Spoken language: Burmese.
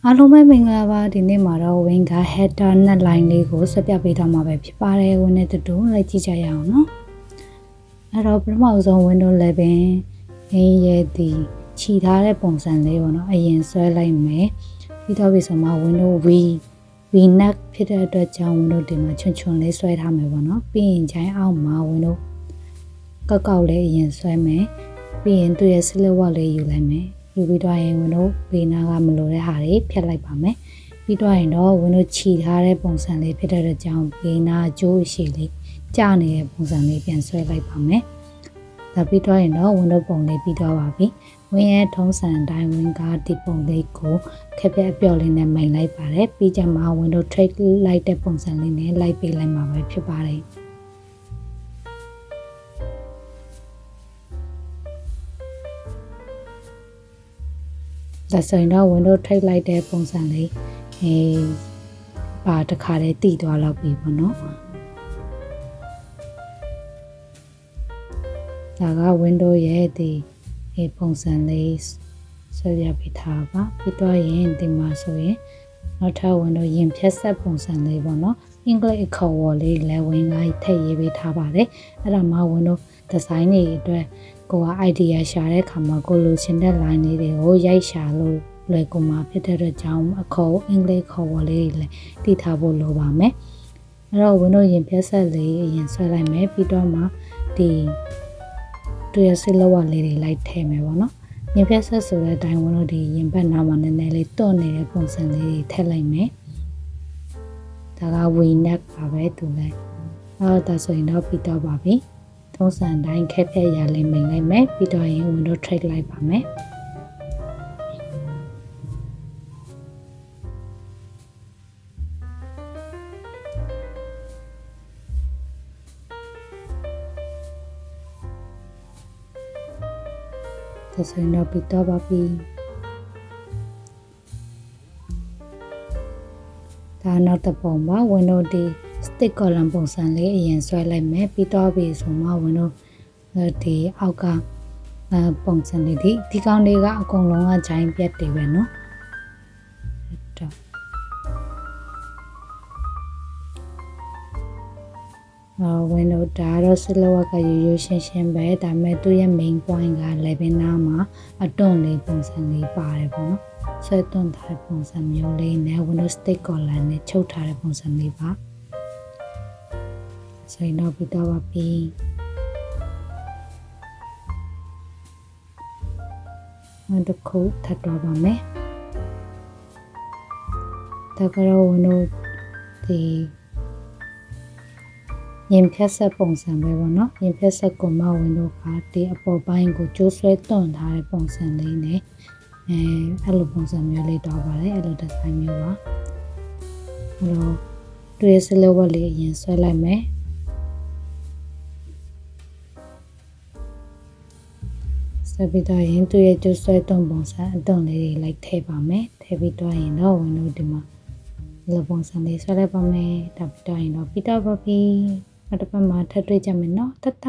အားလုံးပဲမင်္ဂလာပါဒီနေ့မှာတော့ wing က header နဲ့ line လေးကိုဆွဲပြပေးတော့မှာပဲဖြစ်ပါတယ်ဝင်နဲ့တူလိုက်ကြည့်ကြရအောင်နော်အဲ့တော့ပထမဆုံး window 11ရင်းရဲ့ဒီခြိထားတဲ့ပုံစံလေးပေါ့နော်အရင်ဆွဲလိုက်မယ်ပြီးတော့ပြီဆိုမှ window v neck ဖြစ်တဲ့အတွက်ကြောင့် window ဒီမှာချွန်ချွန်လေးဆွဲထားမယ်ပေါ့နော်ပြီးရင်ဂျိုင်းအောက်မှာ window ကောက်လေးအရင်ဆွဲမယ်ပြီးရင်သူ့ရဲ့ silhouette လေးယူလိုက်မယ်ယူပြီးတော့ရင် window ဘေးနားကမလိုတဲ့ဟာတွေဖြတ်လိုက်ပါမယ်ပြီးတော့ရင်တော့ window ခြိထားတဲ့ပုံစံလေးဖြစ်တဲ့ကြောင့်ဘေးနားကျိုးအရှိလေးကျနေတဲ့ပုံစံလေးပြန်ဆွဲလိုက်ပါမယ်ဒါပြီးတော့ရင်တော့ window ပုံလေးပြီးတော့ပါပြီwing ရဲ့ထုံးစံအတိုင်း wing ကဒီပုံလေးကိုခက်ပြက်အပြော့လေးနဲ့မိန်လိုက်ပါတယ်ပြီးကြမှာ window track လိုက်တဲ့ပုံစံလေးနဲ့လိုက်ပေးလိုက်မှာပဲဖြစ်ပါတယ်ဒါဆိုရင်တော့ window track လိုက်တဲ့ပုံစံလေးပါတခါတည်းတည်သွားတော့ပြီပေါ့နော်ဒါက window ရဲ့ဒီပုံစံလေးဆွဲပြပေးထားပါပြီးတော့ရင်ဒီမှာဆိုရင်နောက်ထပ် window ရင်ဖြတ်ဆက်ပုံစံလေးပေါ့နော်အင်္ဂလိပ်အခေါ်ဝေါ်လေးလည်း wing ကထည့်ရေးပေးထားပါတယ်အဲ့ဒါမှ window design တွေအတွက်ကိုက idea ရှာတဲ့အခါမှာကိုလိုချင်တဲ့ line လေးတွေကိုရိုက်ရှာလို့လွယ်ကူမှာဖြစ်တဲ့ကြောင့်အခေါ်အင်္ဂလိပ်ခေါ်ဝေါ်လေးတွေလည်းတည်ထားဖို့လိုပါမယ်အဲ့တော့ window ရင်ဖြတ်ဆက်လေးအရင်ဆွဲလိုက်မယ်ပြီးတော့မှဒီသူရဲ့ silhouette လေးတွေလိုက်ထည့်မယ်ပေါ့နော်ရင်ဖြတ်ဆက်ဆိုတဲ့အတိုင်း window ဒီရင်ဘတ်နားမှာနည်းနည်းလေးတွန့်နေတဲ့ပုံစံလေးတွေထည့်လိုက်မယ်ဒါက v neck ပါပဲသူလည်းအဲ့ဒါဆိုရင်တော့ပြီးတော့ပါပြီထုံးစံတိုင်းခက်ဖြက်ရလေးမိန်လိုက်မယ်ပြီးတော့ရင် window track လိုက်ပါမယ်ဒါဆိုရင်တော့ပြီးတော့ပါပြီဒါနောက်တစ်ပုံပါ window ဒီ stick column ပုံစံလေးအရင်ဆွဲလိုက်မယ်ပြီးတော့ပြီဆိုမှ window ဒီအောက်ကပုံစံလေးဒီကောင်းလေးကအကုန်လုံးကဂျိုင်းပြတ်တွေပဲเนาะwindow ဒါတော့ silhouette ကရိုးရှင်းရှင်းပဲဒါပေမဲ့သူ့ရဲ့ main point က 11 နားမှာအတွန့်လေးပုံစံလေးပါတယ်ပေါ့နော်ဆွဲတွန့်ထားတဲ့ပုံစံမျိုးလေးနဲ့ window stick collar နဲ့ချုပ်ထားတဲ့ပုံစံလေးပါဆိုရင်တော့ပြီးတော့ပါပြီနောက်တစ်ခုထပ်တော့ပါမယ်ဒါကတော့ window ဒီရင်ဖြတ်ဆက်ပုံစံပဲပေါ့နော်ရင်ဖြတ်ဆက်ကိုမှ window ကဒီအပေါ်ပိုင်းကိုကျိုးဆွဲတွန့်ထားတဲ့ပုံစံလေးနဲ့အဲ့လိုပုံစံမျိုးလေးတော့ပါတယ်အဲ့လို design မျိုးပါအဲ့တော့သူရဲ့ silhouette လေးအရင်ဆွဲလိုက်မယ်ဆက်ပြီးတော့ရင်သူရဲ့ကျိုးဆွဲတွန့်ပုံစံအတွန့်လေးတွေလိုက်ထည့်ပါမယ်ထည့်ပြီးတော့ရင်တော့ window ဒီမှာဒီပုံစံလေးဆွဲလိုက်ပါမယ်ဒါပြီးတော့ရင်တော့ပြီးတော့ပါပြီနောက်တစ်ပတ်မှာထပ်တွေ့ကြမယ်နော်တတ